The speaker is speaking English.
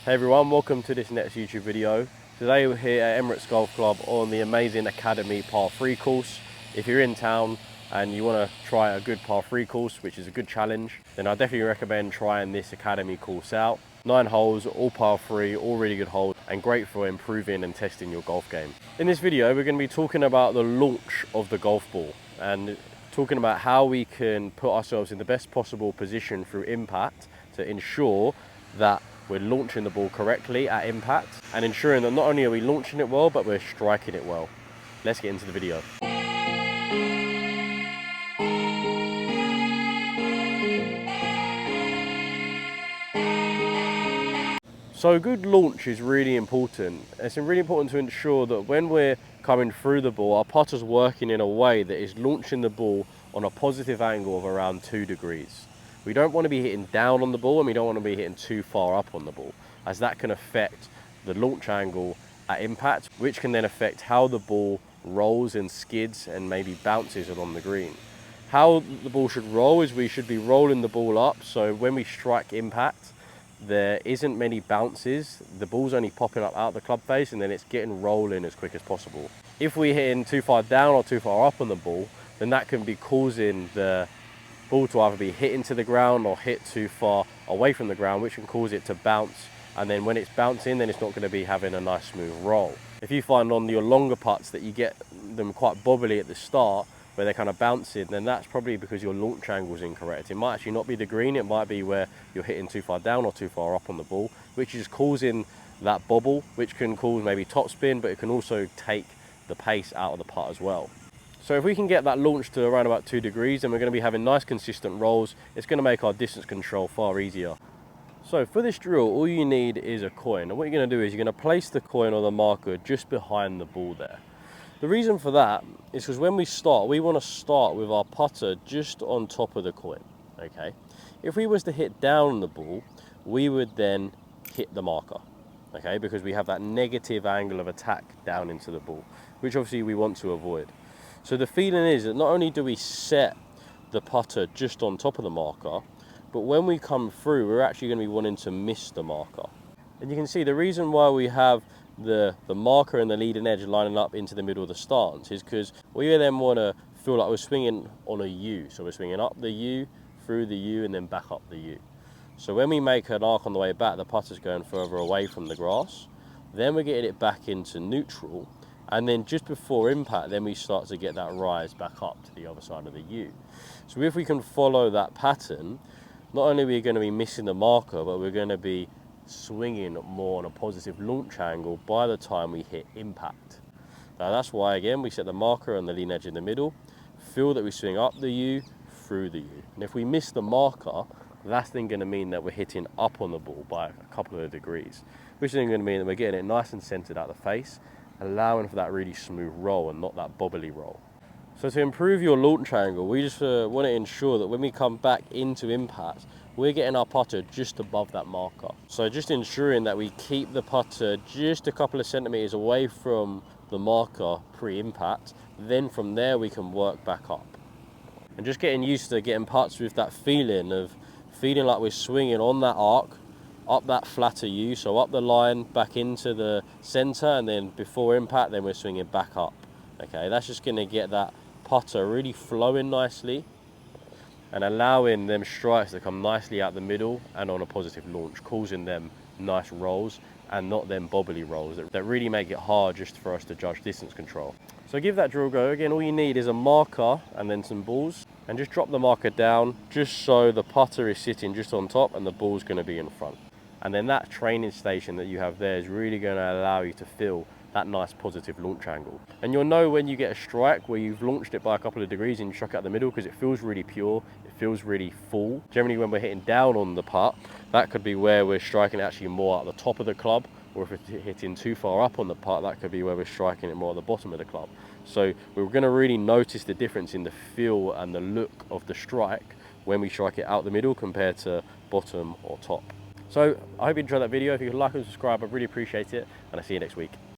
Hey everyone, welcome to this next YouTube video. Today we're here at Emirates Golf Club on the amazing Academy par 3 course. If you're in town and you want to try a good par 3 course, which is a good challenge, then I definitely recommend trying this Academy course out. 9 holes, all par 3, all really good holes, and great for improving and testing your golf game. In this video, we're going to be talking about the launch of the golf ball and talking about how we can put ourselves in the best possible position through impact to ensure that we're launching the ball correctly at impact and ensuring that not only are we launching it well, but we're striking it well. Let's get into the video. So a good launch is really important. It's really important to ensure that when we're coming through the ball, our putter's working in a way that is launching the ball on a positive angle of around 2 degrees. We don't want to be hitting down on the ball and we don't want to be hitting too far up on the ball, as that can affect the launch angle at impact, which can then affect how the ball rolls and skids and maybe bounces along the green. How the ball should roll is we should be rolling the ball up, so when we strike impact, there isn't many bounces. The ball's only popping up out the club face and then it's getting rolling as quick as possible. If we're hitting too far down or too far up on the ball, then that can be causing the ball to either be hit into the ground or hit too far away from the ground, which can cause it to bounce, and then when it's bouncing, then it's not going to be having a nice smooth roll. If you find on your longer putts that you get them quite bobbly at the start where they're kind of bouncing, then that's probably because your launch angle is incorrect. It might actually not be the green, it might be where you're hitting too far down or too far up on the ball, which is causing that bobble, which can cause maybe topspin, but it can also take the pace out of the putt as well. So if we can get that launch to around about 2 degrees, then we're going to be having nice consistent rolls. It's going to make our distance control far easier. So for this drill, all you need is a coin. And what you're going to do is you're going to place the coin or the marker just behind the ball there. The reason for that is because when we start, we want to start with our putter just on top of the coin, okay? If we was to hit down the ball, we would then hit the marker, okay? Because we have that negative angle of attack down into the ball, which obviously we want to avoid. So the feeling is that not only do we set the putter just on top of the marker, but when we come through, we're actually going to be wanting to miss the marker. And you can see the reason why we have the marker and the leading edge lining up into the middle of the stance is because we then want to feel like we're swinging on a U. So we're swinging up the U, through the U, and then back up the U. So when we make an arc on the way back, the putter's going further away from the grass. Then we're getting it back into neutral. And then just before impact, then we start to get that rise back up to the other side of the U. So if we can follow that pattern, not only are we going to be missing the marker, but we're going to be swinging more on a positive launch angle by the time we hit impact. Now that's why, again, we set the marker and the lean edge in the middle, feel that we swing up the U, through the U. And if we miss the marker, that's then going to mean that we're hitting up on the ball by a couple of degrees, which is then going to mean that we're getting it nice and centered out the face, allowing for that really smooth roll and not that bobbly roll. So to improve your launch angle, we just want to ensure that when we come back into impact, we're getting our putter just above that marker. So just ensuring that we keep the putter just a couple of centimeters away from the marker pre-impact, then from there we can work back up. And just getting used to getting putts with that feeling like we're swinging on that arc, up that flatter U, so up the line, back into the center, and then before impact, then we're swinging back up. Okay, that's just going to get that putter really flowing nicely and allowing them strikes to come nicely out the middle and on a positive launch, causing them nice rolls and not them bobbly rolls that really make it hard just for us to judge distance control. So give that drill a go. Again, all you need is a marker and then some balls, and just drop the marker down just so the putter is sitting just on top and the ball's going to be in front. And then that training station that you have there is really going to allow you to feel that nice positive launch angle. And you'll know when you get a strike where you've launched it by a couple of degrees and you struck out the middle, because it feels really pure, it feels really full. Generally when we're hitting down on the putt, that could be where we're striking actually more at the top of the club, or if it's hitting too far up on the putt, that could be where we're striking it more at the bottom of the club. So we're going to really notice the difference in the feel and the look of the strike when we strike it out the middle compared to bottom or top. So I hope you enjoyed that video. If you could like and subscribe, I'd really appreciate it, and I'll see you next week.